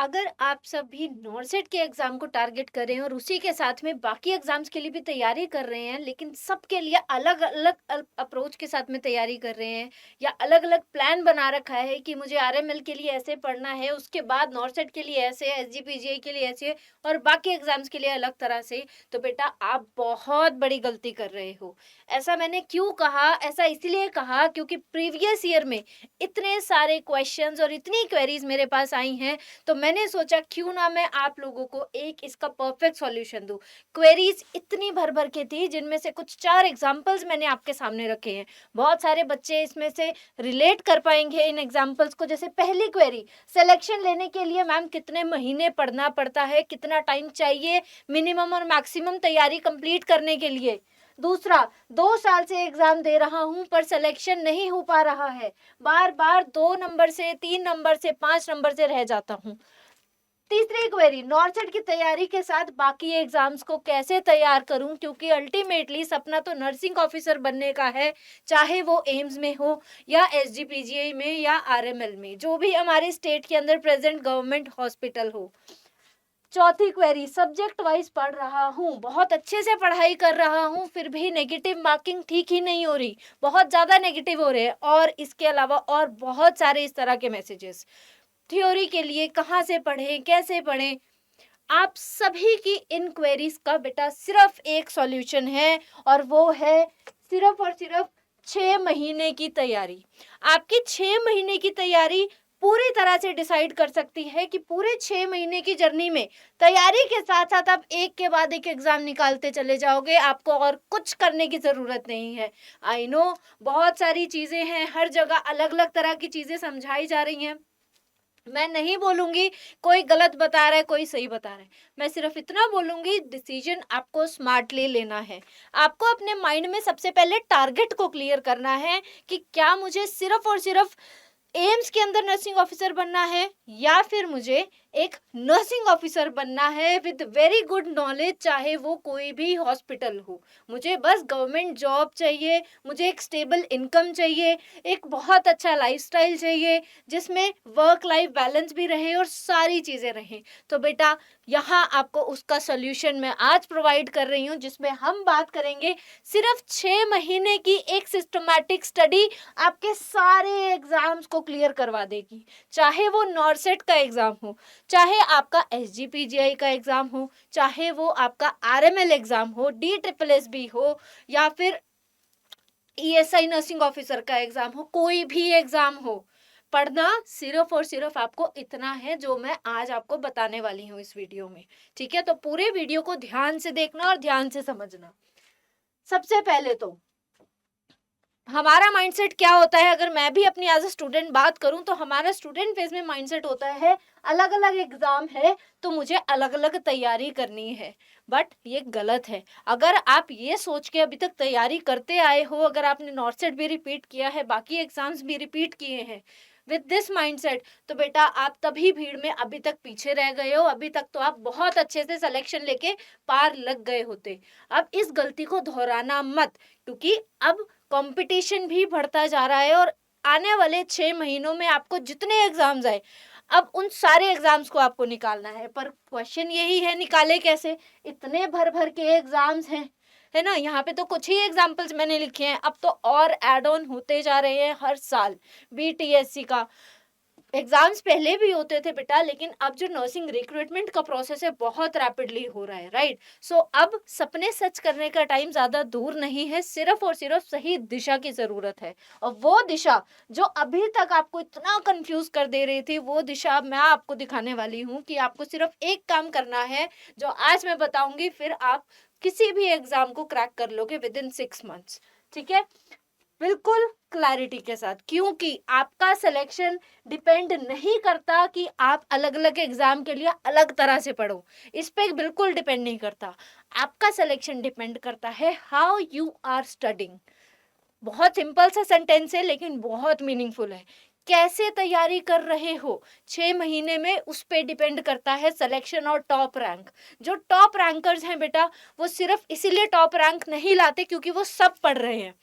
अगर आप सभी नॉर्सेट के एग्जाम को टारगेट कर रहे हैं और उसी के साथ में बाकी एग्जाम्स के लिए भी तैयारी कर रहे हैं, लेकिन सबके लिए अलग अलग अप्रोच के साथ में तैयारी कर रहे हैं, या अलग अलग प्लान बना रखा है कि मुझे आरएमएल के लिए ऐसे पढ़ना है, उसके बाद नॉर्सेट के लिए ऐसे, एसजीपीजीआई के लिए ऐसे, और बाकी एग्जाम्स के लिए अलग तरह से, तो बेटा आप बहुत बड़ी गलती कर रहे हो। ऐसा मैंने क्यों कहा? ऐसा इसलिए कहा क्योंकि प्रीवियस ईयर में इतने सारे क्वेश्चंस और इतनी क्वेरीज मेरे पास आई हैं, तो मैंने सोचा क्यों ना मैं आप लोगों को एक इसका परफेक्ट सॉल्यूशन दूं। क्वेरीज इतनी भर भर के थी, जिनमें से कुछ 4 एग्जांपल्स मैंने आपके सामने रखे हैं। बहुत सारे बच्चे इसमें से रिलेट कर पाएंगे इन एग्जांपल्स को। जैसे पहली क्वेरी, सिलेक्शन लेने के लिए मैम कितने महीने पढ़ना पड़ता है, कितना टाइम चाहिए मिनिमम और मैक्सिमम तैयारी कंप्लीट करने के लिए। दूसरा, 2 साल से एग्जाम दे रहा हूं पर सिलेक्शन नहीं हो पा रहा है, बार बार 2 नंबर से, 3 नंबर से, 5 नंबर से रह जाता हूं। तीसरी क्वेरी, नॉर्सेट की तैयारी के साथ बाकी एग्जाम्स को कैसे तैयार करूं, क्योंकि अल्टीमेटली सपना तो नर्सिंग ऑफिसर बनने का है, चाहे वो एम्स में हो या एसजीपीजीआई में या आरएमएल में, जो भी हमारे स्टेट के अंदर प्रेजेंट गवर्नमेंट हॉस्पिटल हो। चौथी क्वेरी, सब्जेक्ट वाइज पढ़ रहा हूँ, बहुत अच्छे से पढ़ाई कर रहा हूँ, फिर भी नेगेटिव मार्किंग ठीक ही नहीं हो रही, बहुत ज़्यादा नेगेटिव हो रहे हैं। और इसके अलावा और बहुत सारे इस तरह के मैसेजेस। थ्योरी के लिए कहाँ से पढ़ें, कैसे पढ़ें? आप सभी की इन क्वेरीज का बेटा सिर्फ एक सॉल्यूशन है, और वो है सिर्फ और सिर्फ 6 महीने की तैयारी। आपकी 6 महीने की तैयारी पूरी तरह से डिसाइड कर सकती है कि पूरे 6 महीने की जर्नी में तैयारी के साथ साथ आप एक के बाद एक एग्जाम निकालते चले जाओगे, आपको और कुछ करने की ज़रूरत नहीं है। आई नो, बहुत सारी चीज़ें हैं, हर जगह अलग अलग तरह की चीज़ें समझाई जा रही हैं। मैं नहीं बोलूंगी कोई गलत बता रहा है, कोई सही बता रहा है। मैं सिर्फ इतना बोलूंगी, डिसीजन आपको स्मार्टली लेना है। आपको अपने माइंड में सबसे पहले टारगेट को क्लियर करना है कि क्या मुझे सिर्फ और सिर्फ एम्स के अंदर नर्सिंग ऑफिसर बनना है, या फिर मुझे एक नर्सिंग ऑफिसर बनना है विद वेरी गुड नॉलेज, चाहे वो कोई भी हॉस्पिटल हो। मुझे बस गवर्नमेंट जॉब चाहिए, मुझे एक स्टेबल इनकम चाहिए, एक बहुत अच्छा लाइफस्टाइल चाहिए, जिसमें वर्क लाइफ बैलेंस भी रहे और सारी चीज़ें रहें। तो बेटा, यहाँ आपको उसका सोल्यूशन मैं आज प्रोवाइड कर रही हूँ, जिसमें हम बात करेंगे सिर्फ 6 महीने की एक सिस्टमैटिक स्टडी आपके सारे एग्जाम्स को क्लियर करवा देगी। चाहे वो नॉर्सेट का एग्जाम हो, चाहे आपका एसजीपीजीआई का एग्जाम हो, चाहे वो आपका आरएमएल एग्जाम हो, डीट्रिपलएसबी हो, या फिर ईएसआई नर्सिंग ऑफिसर का एग्जाम हो, कोई भी एग्जाम हो, पढ़ना सिर्फ और सिर्फ आपको इतना है जो मैं आज आपको बताने वाली हूँ इस वीडियो में। ठीक है, तो पूरे वीडियो को ध्यान से देखना और ध्यान से समझना। सबसे पहले तो हमारा माइंडसेट क्या होता है, अगर मैं भी अपनी एज अ स्टूडेंट बात करूं, तो हमारा स्टूडेंट फेज में माइंडसेट होता है अलग अलग एग्जाम है तो मुझे अलग अलग तैयारी करनी है। बट ये गलत है। अगर आप ये सोच के अभी तक तैयारी करते आए हो, अगर आपने नॉर्सेट भी रिपीट किया है, बाकी एग्जाम्स भी रिपीट किए हैं विद दिस माइंडसेट, तो बेटा आप तभी भीड़ में अभी तक पीछे रह गए हो। अभी तक तो आप बहुत अच्छे से सिलेक्शन लेके पार लग गए होते। अब इस गलती को दोहराना मत, क्योंकि अब कंपटीशन भी बढ़ता जा रहा है, और आने वाले 6 महीनों में आपको जितने एग्जाम्स आए, अब उन सारे एग्जाम्स को आपको निकालना है। पर क्वेश्चन यही है, निकाले कैसे? इतने भर भर के एग्जाम्स हैं, है ना। यहाँ पे तो कुछ ही एग्जाम्पल्स मैंने लिखे हैं, अब तो और एड ऑन होते जा रहे हैं हर साल। बीटीएससी का एग्जाम्स पहले भी होते थे बेटा, लेकिन अब जो नर्सिंग रिक्रूटमेंट का प्रोसेस है बहुत रैपिडली हो रहा है, राइट। सो अब सपने सच करने का टाइम ज्यादा दूर नहीं है, सिर्फ और सिर्फ सही दिशा की जरूरत है। और वो दिशा जो अभी तक आपको इतना कंफ्यूज कर दे रही थी, वो दिशा मैं आपको दिखाने वाली हूँ कि आपको सिर्फ एक काम करना है जो आज मैं बताऊंगी, फिर आप किसी भी एग्जाम को क्रैक कर लोगे विद इन 6 मंथ्स। ठीक है, बिल्कुल क्लैरिटी के साथ, क्योंकि आपका सिलेक्शन डिपेंड नहीं करता कि आप अलग अलग एग्जाम के लिए अलग तरह से पढ़ो, इस पे बिल्कुल डिपेंड नहीं करता। आपका सिलेक्शन डिपेंड करता है हाउ यू आर स्टडिंग। बहुत सिंपल सा सेंटेंस है, लेकिन बहुत मीनिंगफुल है। कैसे तैयारी कर रहे हो 6 महीने में, उस पे डिपेंड करता है सिलेक्शन और टॉप रैंक। जो टॉप रैंकर्स हैं बेटा, वो सिर्फ इसीलिए टॉप रैंक नहीं लाते क्योंकि वो सब पढ़ रहे हैं,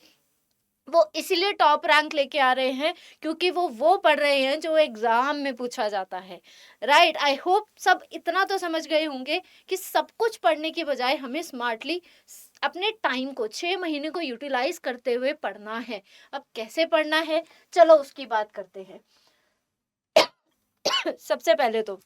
वो इसीलिए टॉप रैंक लेके आ रहे हैं क्योंकि वो पढ़ रहे हैं जो एग्जाम में पूछा जाता है, राइट। आई होप सब इतना तो समझ गए होंगे कि सब कुछ पढ़ने की बजाय हमें स्मार्टली अपने टाइम को 6 महीने को यूटिलाइज करते हुए पढ़ना है। अब कैसे पढ़ना है, चलो उसकी बात करते हैं। सबसे पहले तो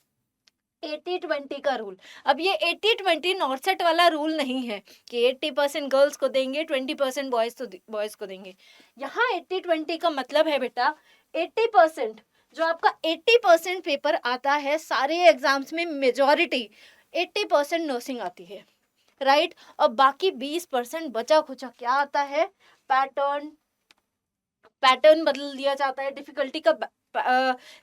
80-20 का रूल। अब ये 80-20 नॉर्सेट वाला रूल नहीं है कि 80% गर्ल्स को देंगे, 20% बॉयज को देंगे। यहाँ 80-20 का मतलब है बेटा 80%, जो आपका 80% पेपर आता है सारे एग्जाम्स में, मेजॉरिटी 80% नर्सिंग आती है, राइट। और बाकी 20% बचा खुचा क्या आता है, पैटर्न बदल दिया जाता है, डिफिकल्टी का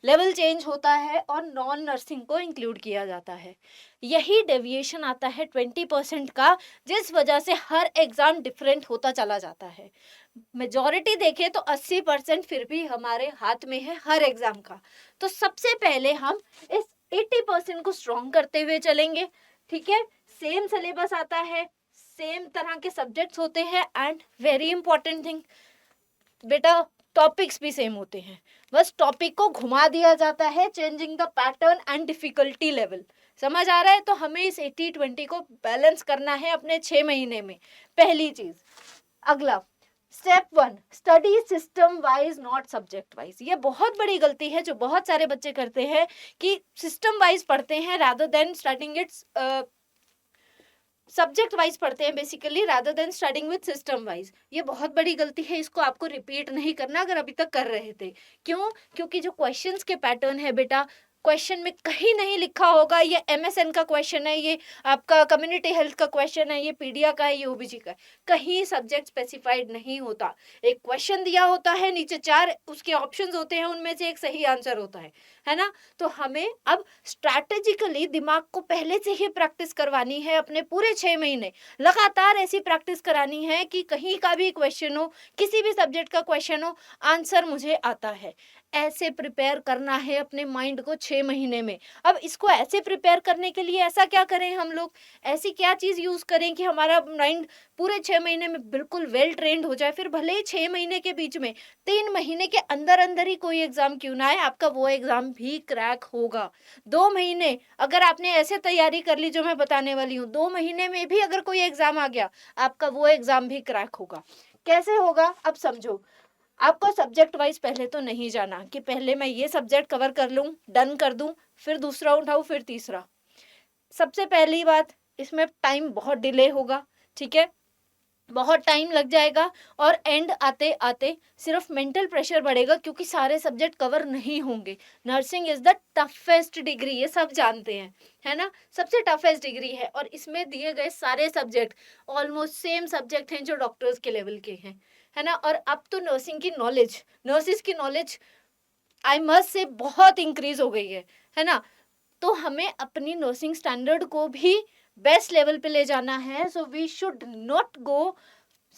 लेवल चेंज होता है और नॉन नर्सिंग को इंक्लूड किया जाता है। यही डेविएशन आता है 20% का, जिस वजह से हर एग्जाम डिफरेंट होता चला जाता है। मेजॉरिटी देखें तो 80% फिर भी हमारे हाथ में है हर एग्जाम का। तो सबसे पहले हम इस 80% को स्ट्रॉन्ग करते हुए चलेंगे, ठीक है। सेम सिलेबस आता है, सेम तरह के सब्जेक्ट्स होते हैं, एंड वेरी इंपॉर्टेंट थिंग बेटा, टॉपिक्स भी सेम होते हैं, बस टॉपिक को घुमा दिया जाता है, changing the pattern and difficulty level. समझ आ रहा है? तो हमें इस 80-20 को बैलेंस करना है अपने 6 महीने में, पहली चीज। अगला step 1, study system wise not subject wise. ये बहुत बड़ी गलती है जो बहुत सारे बच्चे करते हैं कि सिस्टम वाइज पढ़ते हैं rather than studying it's subject wise पढ़ते हैं basically, rather than studying with system wise. ये बहुत बड़ी गलती है, इसको आपको रिपीट नहीं करना अगर अभी तक कर रहे थे। क्यों? क्योंकि जो क्वेश्चंस के पैटर्न है बेटा, क्वेश्चन में कहीं नहीं लिखा होगा ये एमएसएन का क्वेश्चन है, ये आपका कम्युनिटी हेल्थ का क्वेश्चन है, ये पीडिया का है, ये ओबीजी का है, कहीं सब्जेक्ट स्पेसिफाइड नहीं होता। एक क्वेश्चन दिया होता है, नीचे 4 उसके ऑप्शंस होते हैं, उनमें से एक सही आंसर होता है ना। तो हमें अब स्ट्रैटेजिकली दिमाग को पहले से ही प्रैक्टिस करवानी है, अपने पूरे 6 महीने लगातार ऐसी प्रैक्टिस करानी है कि कहीं का भी क्वेश्चन हो, किसी भी सब्जेक्ट का क्वेश्चन हो, आंसर मुझे आता है। ऐसे प्रिपेयर करना है अपने माइंड को 6 महीने में। अब इसको ऐसे प्रिपेयर करने के लिए ऐसा क्या करें हम लोग, ऐसी क्या चीज़ यूज़ करें कि हमारा माइंड पूरे 6 महीने में बिल्कुल वेल ट्रेंड हो जाए। फिर भले ही 6 महीने के बीच में 3 महीने के अंदर अंदर ही कोई एग्जाम क्यों ना आए, आपका वो एग्जाम भी क्रैक होगा। 2 महीने अगर आपने ऐसे तैयारी कर ली जो मैं बताने वाली हूँ, 2 महीने में भी अगर कोई एग्जाम आ गया, आपका वो एग्जाम भी क्रैक होगा। कैसे होगा अब समझो। आपको सब्जेक्ट वाइज पहले तो नहीं जाना कि पहले मैं ये सब्जेक्ट कवर कर लूँ, डन कर दूँ, फिर दूसरा उठाऊँ, फिर तीसरा। सबसे पहली बात, इसमें टाइम बहुत डिले होगा, ठीक है, बहुत टाइम लग जाएगा और एंड आते आते सिर्फ मेंटल प्रेशर बढ़ेगा क्योंकि सारे सब्जेक्ट कवर नहीं होंगे। Nursing is the toughest degree, ये सब जानते हैं, है ना, सबसे टफेस्ट डिग्री है। और इसमें दिए गए सारे सब्जेक्ट ऑलमोस्ट सेम सब्जेक्ट हैं जो डॉक्टर्स के लेवल के हैं, है ना। और अब तो नर्सिंग की नॉलेज, नर्सिस की नॉलेज आई मस्ट से बहुत इंक्रीज हो गई है ना। तो हमें अपनी नर्सिंग स्टैंडर्ड को भी बेस्ट लेवल पे ले जाना है। So we should not go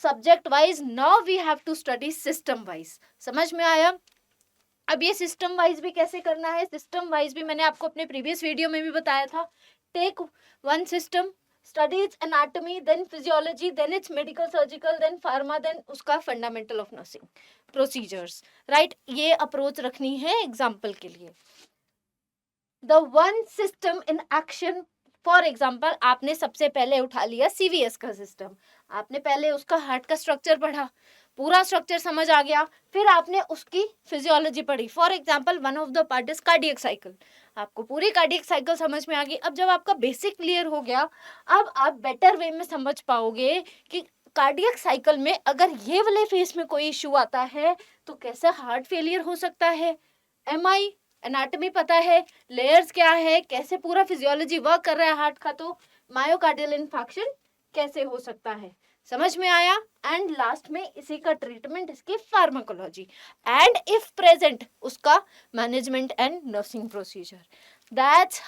subject wise, now we have to study system wise. समझ में आया? अब ये सिस्टम वाइज भी कैसे करना है, सिस्टम वाइज भी मैंने आपको अपने प्रीवियस वीडियो में भी बताया था। Take one system, study its anatomy, then physiology, then its medical surgical, then pharma, then उसका fundamental of nursing procedures, right. ये अप्रोच रखनी है एग्जाम्पल के लिए। The one system in action, for example आपने सबसे पहले उठा लिया सीवीएस का सिस्टम, आपने पहले उसका हार्ट का स्ट्रक्चर पढ़ा, पूरा स्ट्रक्चर समझ आ गया, फिर आपने उसकी फिजियोलॉजी पढ़ी। For example one of the part is cardiac cycle, आपको पूरी कार्डियक साइकिल समझ में आ गई। अब जब आपका बेसिक क्लियर हो गया, अब आप बेटर वे में समझ पाओगे कि कार्डियक साइकिल में अगर ये वाले फेस में कोई इश्यू आता है तो कैसे हार्ट फेलियर हो सकता है। एमआई एनाटॉमी पता है, लेयर्स क्या है, कैसे पूरा फिजियोलॉजी वर्क कर रहा है हार्ट का, तो मायोकार्डियल इन्फेक्शन कैसे हो सकता है, समझ में आया। एंड लास्ट में इसी का ट्रीटमेंट, इसकी फार्माकोलॉजी, एंड इफ प्रेजेंट उसका management and nursing procedure. That's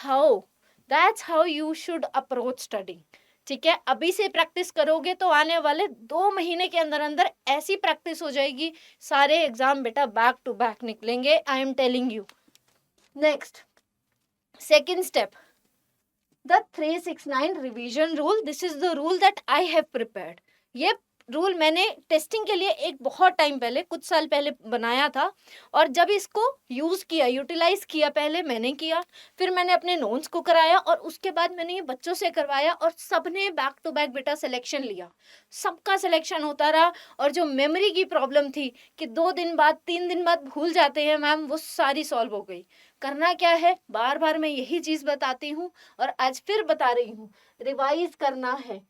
how you should approach study, ठीक है। अभी से प्रैक्टिस करोगे तो आने वाले 2 महीने के अंदर अंदर ऐसी प्रैक्टिस हो जाएगी, सारे एग्जाम बेटा बैक टू बैक निकलेंगे, I am telling you. Next, second step, the 369 revision rule. This is the rule that I have prepared. ये रूल मैंने टेस्टिंग के लिए एक बहुत टाइम पहले, कुछ साल पहले बनाया था, और जब इसको यूज़ किया, यूटिलाइज़ किया, पहले मैंने किया, फिर मैंने अपने नोन्स को कराया और उसके बाद मैंने ये बच्चों से करवाया और सबने बैक टू बैक बेटा सिलेक्शन लिया। सबका सिलेक्शन होता रहा और जो मेमोरी की प्रॉब्लम थी कि 2 दिन बाद, 3 दिन बाद भूल जाते हैं मैम, वो सारी सॉल्व हो गई। करना क्या है, बार-बार मैं यही चीज़ बताती हूँ और आज फिर बता रही हूँ, रिवाइज़ करना है।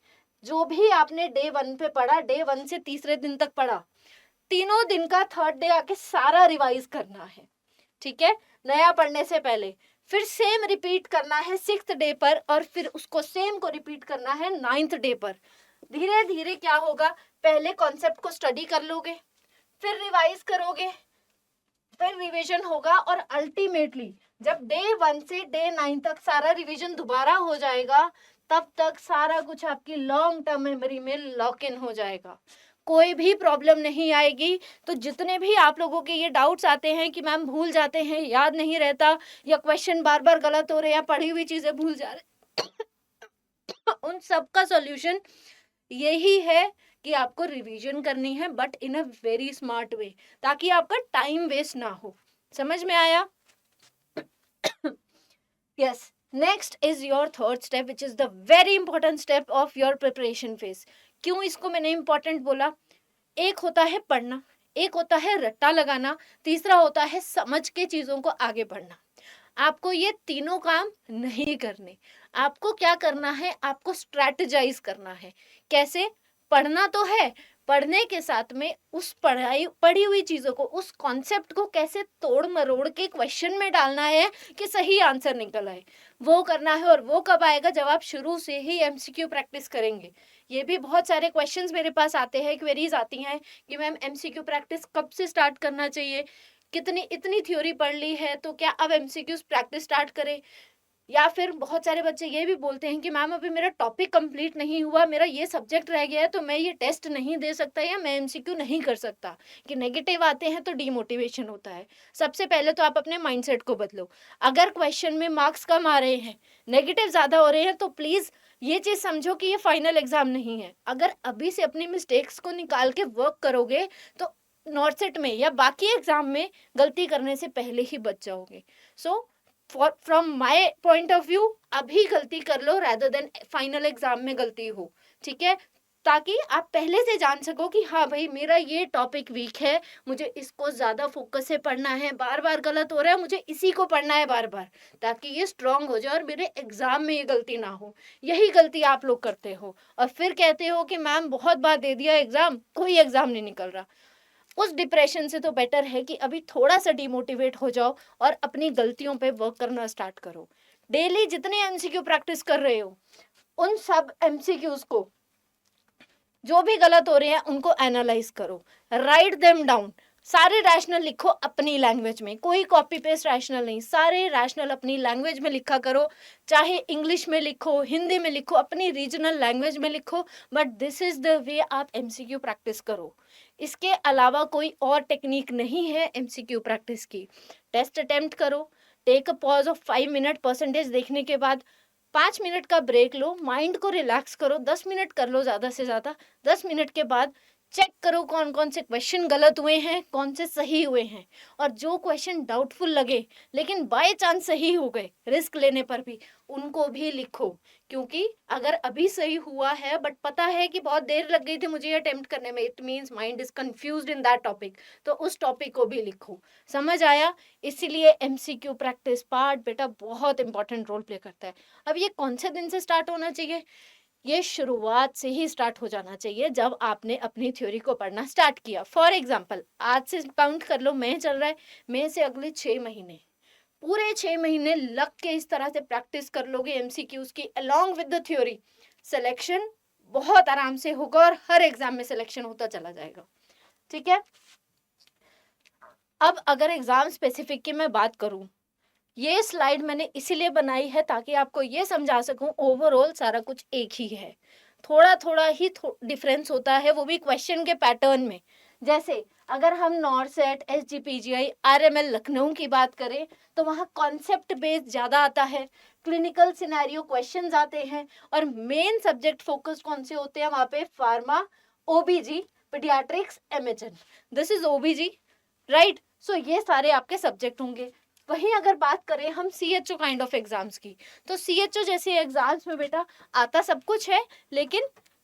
जो भी आपने डे 1 पे पढ़ा, डे 1 से तीसरे दिन तक पढ़ा, तीनों दिन का थर्ड डे आके सारा रिवाइज करना है, ठीक है? नया पढ़ने से पहले फिर सेम रिपीट करना है 6th डे पर और फिर उसको सेम को रिपीट करना है 9th डे पर। धीरे धीरे क्या होगा, पहले कॉन्सेप्ट को स्टडी कर लोगे, फिर रिवाइज करोगे, फिर रिवीजन होगा और अल्टीमेटली जब डे 1 से डे 9 तक सारा रिवीजन दोबारा हो जाएगा, तब तक सारा कुछ आपकी लॉन्ग टर्म मेमोरी में लॉक इन हो जाएगा, कोई भी प्रॉब्लम नहीं आएगी। तो जितने भी आप लोगों के ये डाउट्स आते हैं कि मैम भूल जाते हैं, याद नहीं रहता, या क्वेश्चन बार बार गलत हो रहे हैं, या पढ़ी हुई चीजें भूल जा रहे उन सब का सॉल्यूशन यही है कि आपको रिवीजन करनी है, but in a very smart way, ताकि आपका टाइम वेस्ट ना हो। समझ में आया? Yes. Next is your third step which is the very important step of your preparation phase. क्यों इसको मैंने इंपॉर्टेंट बोला? एक होता है पढ़ना, एक होता है रट्टा लगाना, तीसरा होता है समझ के चीजों को आगे बढ़ना। आपको ये तीनों काम नहीं करने। आपको क्या करना है, आपको स्ट्रैटेजाइज करना है। कैसे? पढ़ना तो है, पढ़ने के साथ में उस पढ़ी हुई चीजों को, उस कॉन्सेप्ट को कैसे तोड़ मरोड़ के क्वेश्चन में डालना है कि सही आंसर निकल आए, वो करना है। और वो कब आएगा? जब आप शुरू से ही एमसीक्यू प्रैक्टिस करेंगे। ये भी बहुत सारे क्वेश्चंस मेरे पास आते हैं, क्वेरीज आती हैं कि मैम एमसीक्यू प्रैक्टिस कब से स्टार्ट करना चाहिए, कितनी इतनी थ्योरी पढ़ ली है तो क्या अब एमसीक्यूज प्रैक्टिस स्टार्ट करें? या फिर बहुत सारे बच्चे ये भी बोलते हैं कि मैम अभी मेरा टॉपिक कंप्लीट नहीं हुआ, मेरा ये सब्जेक्ट रह गया है, तो मैं ये टेस्ट नहीं दे सकता या मैं एमसीक्यू नहीं कर सकता। कि नेगेटिव आते हैं तो डीमोटिवेशन होता है। सबसे पहले तो आप अपने माइंडसेट को बदलो। अगर क्वेश्चन में मार्क्स कम आ रहे हैं, नेगेटिव ज़्यादा हो रहे हैं, तो प्लीज़ ये चीज़ समझो कि ये फाइनल एग्जाम नहीं है। अगर अभी से अपनी मिस्टेक्स को निकाल के वर्क करोगे तो नॉर्सेट में या बाकी एग्जाम में गलती करने से पहले ही बच जाओगे। So from my point of view, अभी गलती कर लो रादर देन फाइनल एग्जाम में गलती हो, ठीक है? ताकि आप पहले से जान सको कि हाँ भाई मेरा ये टॉपिक वीक है, मुझे इसको ज़्यादा फोकस से पढ़ना है, बार बार गलत हो रहा है, मुझे इसी को पढ़ना है बार बार, ताकि ये स्ट्रांग हो जाए और मेरे एग्जाम में ये गलती ना हो। यही गलती आप लोग करते हो और फिर कहते हो कि मैम बहुत बार दे दिया एग्जाम, कोई एग्जाम नहीं निकल रहा। उस डिप्रेशन से तो बेटर है कि अभी थोड़ा सा डिमोटिवेट हो जाओ और अपनी गलतियों पे वर्क करना स्टार्ट करो। डेली जितने एमसीक्यू प्रैक्टिस कर रहे हो, उन सब एमसीक्यूज को, जो भी गलत हो रहे हैं उनको एनालाइज करो, राइट देम डाउन। सारे रैशनल लिखो अपनी लैंग्वेज में, कोई कॉपी पेस्ट रैशनल नहीं, सारे रैशनल अपनी लैंग्वेज में लिखा करो। चाहे इंग्लिश में लिखो, हिंदी में लिखो, अपनी रीजनल लैंग्वेज में लिखो, but this is the way आप एमसीक्यू प्रैक्टिस करो। इसके अलावा कोई और टेक्निक नहीं है एमसीक्यू प्रैक्टिस की। टेस्ट अटेम्प्ट करो, take a pause of 5 minute, percentage देखने के बाद 5 मिनट का ब्रेक लो, माइंड को रिलैक्स करो, 10 मिनट कर लो ज़्यादा से ज़्यादा। 10 मिनट के बाद चेक करो कौन कौन से क्वेश्चन गलत हुए हैं, कौन से सही हुए हैं, और जो क्वेश्चन डाउटफुल लगे लेकिन बाय चांस सही हो गए रिस्क लेने पर भी, उनको भी लिखो। क्योंकि अगर अभी सही हुआ है बट पता है कि बहुत देर लग गई थी मुझे ये अटेम्प्ट करने में, it means mind is confused in that topic, तो उस टॉपिक को भी लिखो। समझ आया? इसीलिए एमसीक्यू प्रैक्टिस पार्ट बेटा बहुत इंपॉर्टेंट रोल प्ले करता है। अब ये कौन से दिन से स्टार्ट होना चाहिए? ये शुरुआत से ही स्टार्ट हो जाना चाहिए, जब आपने अपनी थ्योरी को पढ़ना स्टार्ट किया। फॉर एग्जाम्पल आज से काउंट कर लो, मई चल रहा है, मई से अगले 6 महीने, पूरे 6 महीने लग के इस तरह से प्रैक्टिस कर लोगे एमसीक्यूज की along with the theory, selection बहुत आराम से होगा और हर एग्जाम में सिलेक्शन होता चला जाएगा। ठीक है? अब अगर एग्जाम स्पेसिफिक की मैं बात करूं, ये स्लाइड मैंने इसीलिए बनाई है ताकि आपको ये समझा सकूं ओवरऑल सारा कुछ एक ही है, थोड़ा थोड़ा ही डिफरेंस होता है, वो भी क्वेश्चन के पैटर्न में। जैसे अगर हम नॉरसेट, एसजीपीजीआई, आरएमएल लखनऊ की बात करें तो वहाँ कॉन्सेप्ट बेस्ड ज़्यादा आता है, क्लिनिकल सिनेरियो क्वेश्चंस आते हैं, और मेन सब्जेक्ट फोकस कौन से होते हैं वहाँ पे? Pharma OBG, paediatrics, MHN, this is OBG, right. So ये सारे आपके सब्जेक्ट होंगे। वहीं अगर बात करें हम CHO काइंड ऑफ एग्जाम्स की, तो CHO जैसे एग्जाम्स में बेटा आता सब कुछ है,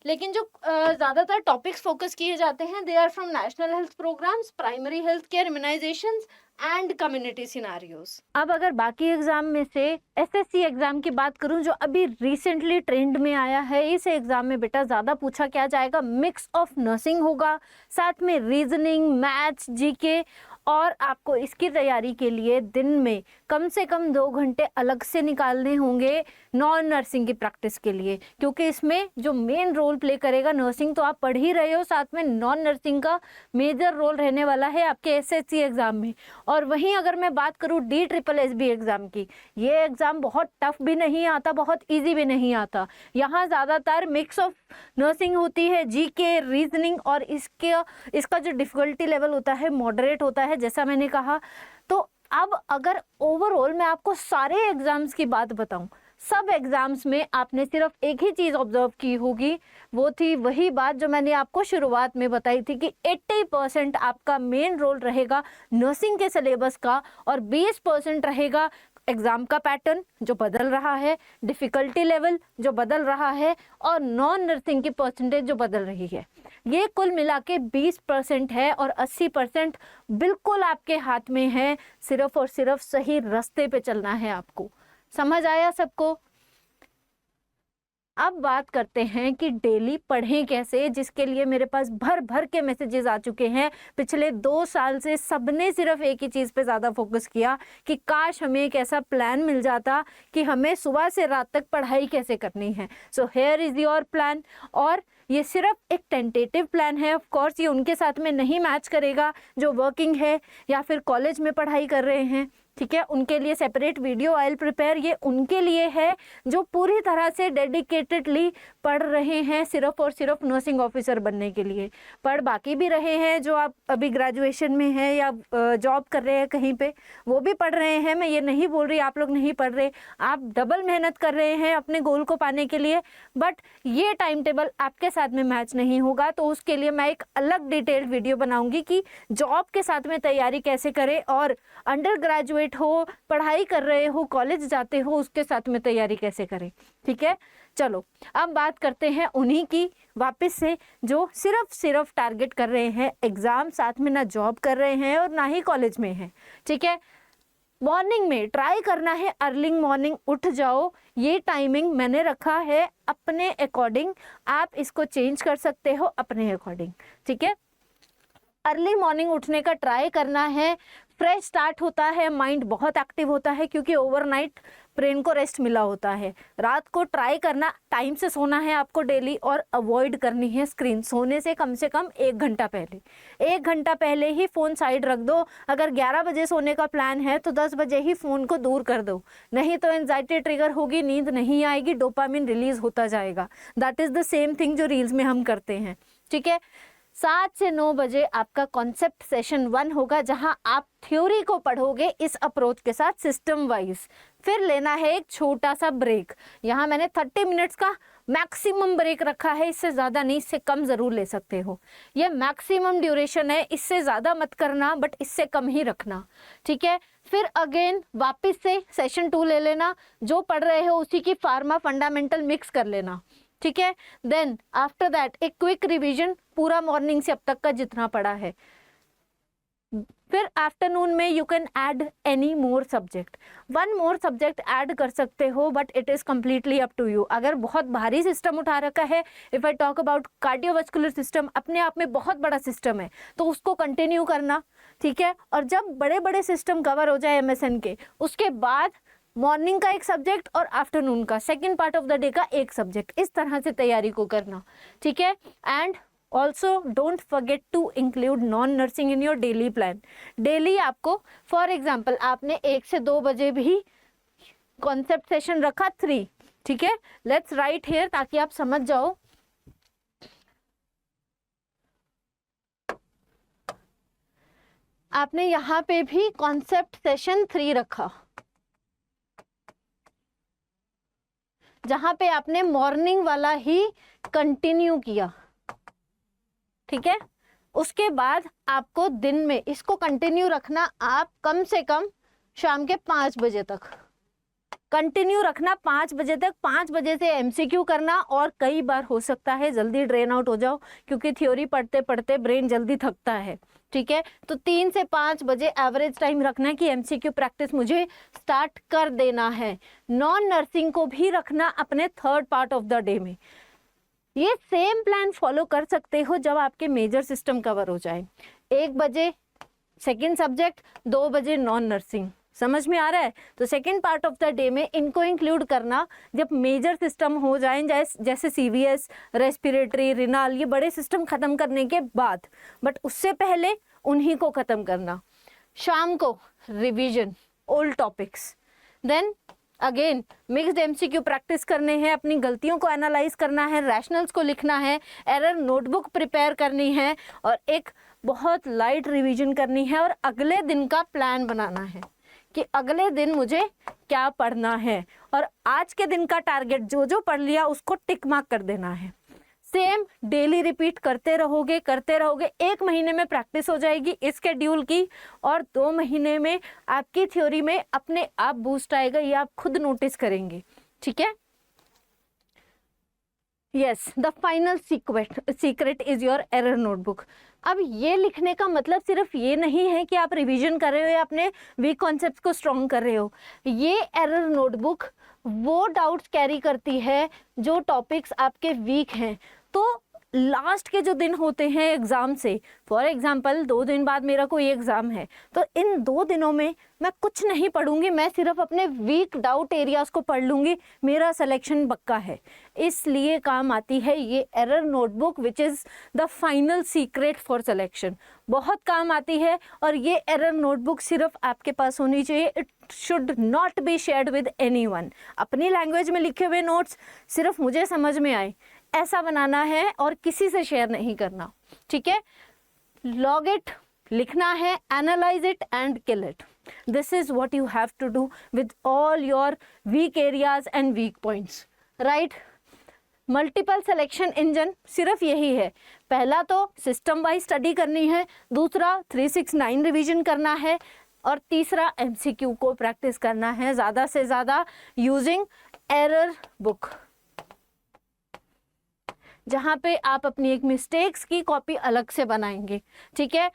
लेकिन जो ज्यादातर टॉपिक्स फोकस किए जाते हैं, they are from national health programmes, primary health care, immunisations and community scenarios. अब अगर बाकी एग्जाम में से SSC एग्जाम की बात करूं, जो अभी रिसेंटली ट्रेंड में आया है, इस एग्जाम में बेटा ज्यादा पूछा क्या जाएगा, मिक्स ऑफ नर्सिंग होगा, साथ में रीजनिंग, मैथ्स, GK, और आपको इसकी तैयारी के लिए दिन में कम से कम 2 घंटे अलग से निकालने होंगे नॉन नर्सिंग की प्रैक्टिस के लिए, क्योंकि इसमें जो मेन रोल प्ले करेगा, नर्सिंग तो आप पढ़ ही रहे हो, साथ में नॉन नर्सिंग का मेजर रोल रहने वाला है आपके SSC एग्जाम में। और वहीं अगर मैं बात करूँ DSSB एग्जाम की, ये एग्जाम बहुत टफ भी नहीं आता, बहुत ईजी भी नहीं आता। यहाँ ज़्यादातर मिक्स ऑफ नर्सिंग होती है, GK, रीजनिंग, और इसका जो डिफिकल्टी लेवल होता है मॉडरेट होता है, जैसा मैंने कहा। तो अब अगर ओवरऑल मैं आपको सारे एग्जाम्स की बात बताऊं, सब एग्जाम्स में आपने सिर्फ एक ही चीज ऑब्जर्व की होगी, वो थी वही बात जो मैंने आपको शुरुआत में बताई थी कि 80% आपका मेन रोल रहेगा नर्सिंग के सिलेबस का, और 20% रहेगा एग्जाम का पैटर्न जो बदल रहा है, डिफिकल्टी लेवल जो बदल रहा है, और नॉन नर्सिंग की परसेंटेज जो बदल रही है। ये कुल मिला के 20% है, और 80% बिल्कुल आपके हाथ में है, सिर्फ और सिर्फ सही रास्ते पे चलना है आपको। समझ आया सबको? अब बात करते हैं कि डेली पढ़ें कैसे, जिसके लिए मेरे पास भर भर के मैसेजेस आ चुके हैं। पिछले 2 साल से सबने सिर्फ एक ही चीज़ पे ज़्यादा फोकस किया कि काश हमें एक ऐसा प्लान मिल जाता कि हमें सुबह से रात तक पढ़ाई कैसे करनी है। So here is your plan, और ये सिर्फ एक टेंटेटिव प्लान है। ऑफ कोर्स ये उनके साथ में नहीं मैच करेगा जो वर्किंग है या फिर कॉलेज में पढ़ाई कर रहे हैं, ठीक है। उनके लिए separate video I will prepare, ये उनके लिए है जो पूरी तरह से डेडिकेटेडली पढ़ रहे हैं सिर्फ और सिर्फ नर्सिंग ऑफिसर बनने के लिए। पढ़ बाकी भी रहे हैं जो आप अभी ग्रेजुएशन में हैं या जॉब कर रहे हैं कहीं पे, वो भी पढ़ रहे हैं। मैं ये नहीं बोल रही आप लोग नहीं पढ़ रहे, आप डबल मेहनत कर रहे हैं अपने गोल को पाने के लिए, बट ये टाइम टेबल आपके साथ में मैच नहीं होगा। तो उसके लिए मैं एक अलग डिटेल्ड वीडियो बनाऊंगी कि जॉब के साथ में तैयारी कैसे करें, और अंडर ग्रेजुएट हो, पढ़ाई कर रहे हो, कॉलेज जाते हो, उसके साथ में तैयारी कैसे करें, ठीक है। चलो अब बात करते हैं उन्हीं की वापस से जो सिर्फ टारगेट कर रहे हैं एग्जाम, साथ में ना जॉब कर रहे हैं और ना ही कॉलेज में हैं, ठीक है। मॉर्निंग में ट्राई करना है, अर्ली मॉर्निंग उठ जाओ। ये टाइमिंग मैंने रखा है अपने अकॉर्डिंग, आप इसको चेंज कर सकते हो अपने अकॉर्डिंग, ठीक है। अर्ली मॉर्निंग उठने का ट्राई करना है, फ्रेश स्टार्ट होता है, माइंड बहुत एक्टिव होता है क्योंकि ओवरनाइट ब्रेन को रेस्ट मिला होता है। रात को ट्राई करना, टाइम से सोना है आपको डेली, और अवॉइड करनी है स्क्रीन। सोने से कम 1 घंटा पहले, 1 घंटा पहले ही फ़ोन साइड रख दो। अगर 11 बजे सोने का प्लान है तो 10 बजे ही फ़ोन को दूर कर दो, नहीं तो एंजाइटी ट्रिगर होगी, नींद नहीं आएगी, डोपामिन रिलीज होता जाएगा। That is the same thing जो रील्स में हम करते हैं, ठीक है। 7 से 9 बजे आपका कॉन्सेप्ट सेशन 1 होगा, जहां आप थ्योरी को पढ़ोगे इस अप्रोच के साथ सिस्टम वाइज। फिर लेना है एक छोटा सा ब्रेक, यहाँ मैंने 30 मिनट्स का मैक्सिमम ब्रेक रखा है, इससे ज़्यादा नहीं, इससे कम ज़रूर ले सकते हो। ये मैक्सिमम ड्यूरेशन है, इससे ज़्यादा मत करना, बट इससे कम ही रखना, ठीक है। फिर अगेन वापस से सेशन 2 ले लेना, जो पढ़ रहे हो उसी की फार्मा फंडामेंटल मिक्स कर लेना, ठीक है। देन आफ्टर दैट एक क्विक रिवीजन पूरा मॉर्निंग से अब तक का जितना पढ़ा है। फिर आफ्टरनून में you can add any more subject, 1 more subject add कर सकते हो, but it is completely up to you. अगर बहुत भारी सिस्टम उठा रखा है, if I talk about cardiovascular system, अपने आप में बहुत बड़ा सिस्टम है, तो उसको कंटिन्यू करना, ठीक है। और जब बड़े बड़े सिस्टम कवर हो जाए MSN के, उसके बाद मॉर्निंग का एक सब्जेक्ट और आफ्टरनून का second part of the day का एक सब्जेक्ट, इस तरह से तैयारी को करना, ठीक है। And also don't forget to include non nursing in your daily plan. Daily आपको, फॉर एग्जाम्पल आपने 1 से 2 बजे भी कॉन्सेप्ट सेशन रखा 3, ठीक है। लेट्स राइट हियर ताकि आप समझ जाओ। आपने यहाँ पे भी कॉन्सेप्ट सेशन 3 रखा, जहां पे आपने मॉर्निंग वाला ही कंटिन्यू किया, ठीक है। उसके बाद आपको दिन में इसको कंटिन्यू रखना, आप कम से कम शाम के 5 बजे तक कंटिन्यू रखना, 5 बजे तक। 5 बजे से एमसीक्यू करना, और कई बार हो सकता है जल्दी ड्रेन आउट हो जाओ, क्योंकि थ्योरी पढ़ते पढ़ते ब्रेन जल्दी थकता है, ठीक है। तो 3 से 5 बजे एवरेज टाइम रखना कि एमसीक्यू प्रैक्टिस मुझे स्टार्ट कर देना है। नॉन नर्सिंग को भी रखना अपने third part of the day में। ये सेम प्लान फॉलो कर सकते हो जब आपके मेजर सिस्टम कवर हो जाए। 1 बजे सेकेंड सब्जेक्ट, 2 बजे नॉन नर्सिंग। समझ में आ रहा है? तो second part of the day में इनको इंक्लूड करना जब मेजर सिस्टम हो जाएं, जैसे सीवीएस, रेस्पिरेटरी, रिनाल, ये बड़े सिस्टम खत्म करने के बाद, बट उससे पहले उन्हीं को खत्म करना। शाम को revision old topics, then again mixed MCQ practice करने हैं, अपनी गलतियों को एनालाइज करना है, रैशनल्स को लिखना है, एरर नोटबुक प्रिपेयर करनी है, और एक बहुत लाइट रिवीजन करनी है, और अगले दिन का प्लान बनाना है कि अगले दिन मुझे क्या पढ़ना है, और आज के दिन का टारगेट जो जो पढ़ लिया उसको टिक मार्क कर देना है। सेम डेली रिपीट करते रहोगे 1 महीने में प्रैक्टिस हो जाएगी इस शेड्यूल की, और 2 महीने में आपकी थ्योरी में अपने आप बूस्ट आएगा, ये आप खुद नोटिस करेंगे, ठीक है। Yes, the final secret is your error notebook. अब ये लिखने का मतलब सिर्फ ये नहीं है कि आप रिवीजन कर रहे हो या अपने वीक कॉन्सेप्ट्स को स्ट्रॉन्ग कर रहे हो। ये एरर नोटबुक वो डाउट्स कैरी करती है जो टॉपिक्स आपके वीक हैं। तो लास्ट के जो दिन होते हैं एग्ज़ाम से, फॉर एग्जांपल 2 दिन बाद मेरा कोई एग्ज़ाम है, तो इन 2 दिनों में मैं कुछ नहीं पढ़ूंगी, मैं सिर्फ अपने वीक डाउट एरियाज़ को पढ़ लूँगी, मेरा सिलेक्शन पक्का है। इसलिए काम आती है ये error notebook which is the final secret for selection. बहुत काम आती है, और ये एरर नोटबुक सिर्फ आपके पास होनी चाहिए। It should not be shared with anyone. अपनी लैंग्वेज में लिखे हुए नोट्स सिर्फ मुझे समझ में आए ऐसा बनाना है, और किसी से शेयर नहीं करना, ठीक है। लॉग इट, लिखना है, analyse it and kill it. This is what you have to do with all your weak areas and weak points, right. Multiple selection engine सिर्फ यही है। पहला तो सिस्टम वाइज स्टडी करनी है, दूसरा 369 रिवीजन करना है, और तीसरा एमसीक्यू को प्रैक्टिस करना है ज़्यादा से ज़्यादा यूजिंग एरर बुक, जहाँ पे आप अपनी एक मिस्टेक्स की कॉपी अलग से बनाएंगे, ठीक है,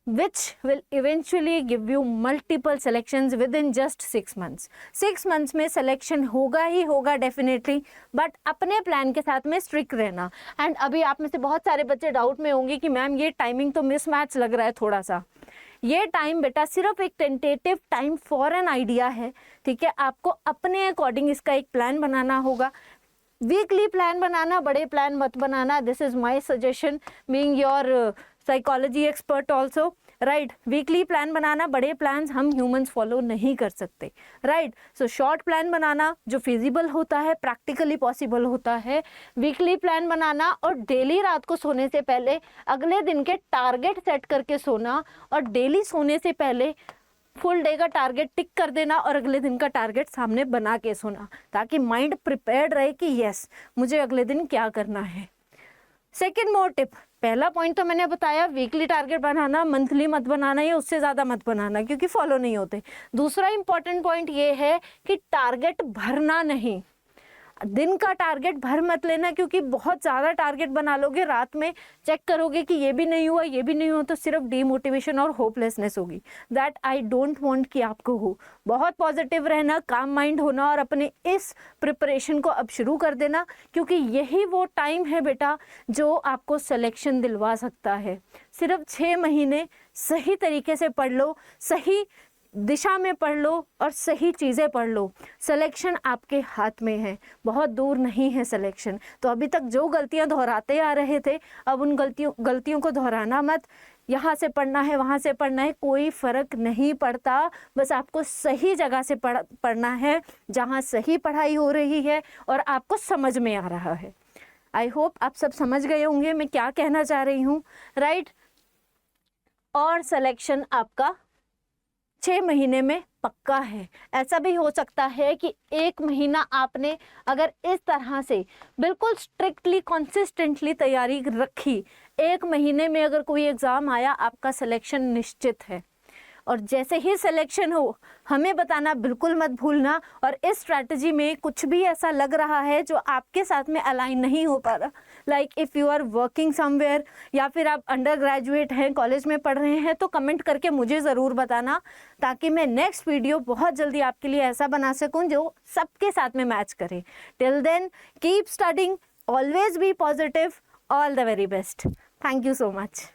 which will eventually give you multiple selections within just 6 months। 6 months में सिलेक्शन होगा ही होगा डेफिनेटली, बट अपने प्लान के साथ में स्ट्रिक्ट रहना। एंड अभी आप में से बहुत सारे बच्चे डाउट में होंगे कि मैम ये टाइमिंग तो मिसमैच लग रहा है थोड़ा सा। ये टाइम बेटा सिर्फ एक tentative time for an idea है, ठीक है। आपको अपने अकॉर्डिंग इसका एक प्लान बनाना होगा। वीकली प्लान बनाना, बड़े प्लान मत बनाना। This is my suggestion being your psychology expert also, right. Weekly plan बनाना, बड़े प्लान्स हम ह्यूमंस फॉलो नहीं कर सकते, राइट। सो शॉर्ट प्लान बनाना जो फिजिबल होता है, प्रैक्टिकली पॉसिबल होता है। वीकली प्लान बनाना, और डेली रात को सोने से पहले अगले दिन के टारगेट सेट करके सोना, और डेली सोने से पहले फुल डे का टारगेट टिक कर देना, और अगले दिन का टारगेट सामने बना के सोना, ताकि माइंड प्रिपेयर्ड रहे कि यस मुझे अगले दिन क्या करना है। सेकेंड मोर टिप, पहला पॉइंट तो मैंने बताया, वीकली टारगेट बनाना, मंथली मत बनाना, या उससे ज़्यादा मत बनाना क्योंकि फॉलो नहीं होते। दूसरा इंपॉर्टेंट पॉइंट ये है कि टारगेट भरना नहीं, दिन का टारगेट भर मत लेना, क्योंकि बहुत ज़्यादा टारगेट बना लोगे, रात में चेक करोगे कि ये भी नहीं हुआ, ये भी नहीं हुआ, तो सिर्फ डीमोटिवेशन और होपलेसनेस होगी। दैट आई डोंट वांट कि आपको हो। बहुत पॉजिटिव रहना, काम माइंड होना, और अपने इस प्रिपरेशन को अब शुरू कर देना, क्योंकि यही वो टाइम है बेटा जो आपको सिलेक्शन दिलवा सकता है। सिर्फ 6 महीने सही तरीके से पढ़ लो, सही दिशा में पढ़ लो, और सही चीज़ें पढ़ लो। सिलेक्शन आपके हाथ में है, बहुत दूर नहीं है सिलेक्शन। तो अभी तक जो गलतियां दोहराते आ रहे थे, अब उन गलतियों को दोहराना मत। यहाँ से पढ़ना है, वहाँ से पढ़ना है, कोई फ़र्क नहीं पड़ता। बस आपको सही जगह से पढ़ना है, जहाँ सही पढ़ाई हो रही है और आपको समझ में आ रहा है। आई होप आप सब समझ गए होंगे मैं क्या कहना चाह रही हूँ, राइट। और सिलेक्शन आपका 6 महीने में पक्का है। ऐसा भी हो सकता है कि 1 महीना आपने अगर इस तरह से बिल्कुल स्ट्रिक्टली कंसिस्टेंटली तैयारी रखी, 1 महीने में अगर कोई एग्ज़ाम आया, आपका सिलेक्शन निश्चित है। और जैसे ही सिलेक्शन हो, हमें बताना बिल्कुल मत भूलना। और इस स्ट्रैटेजी में कुछ भी ऐसा लग रहा है जो आपके साथ में अलाइन नहीं हो पा रहा, like if you are working somewhere या फिर आप अंडर ग्रेजुएट हैं, कॉलेज में पढ़ रहे हैं, तो कमेंट करके मुझे ज़रूर बताना, ताकि मैं नेक्स्ट वीडियो बहुत जल्दी आपके लिए ऐसा बना सकूं जो सबके साथ में मैच करे। Till then keep studying, always be positive, all the very best. Thank you so much.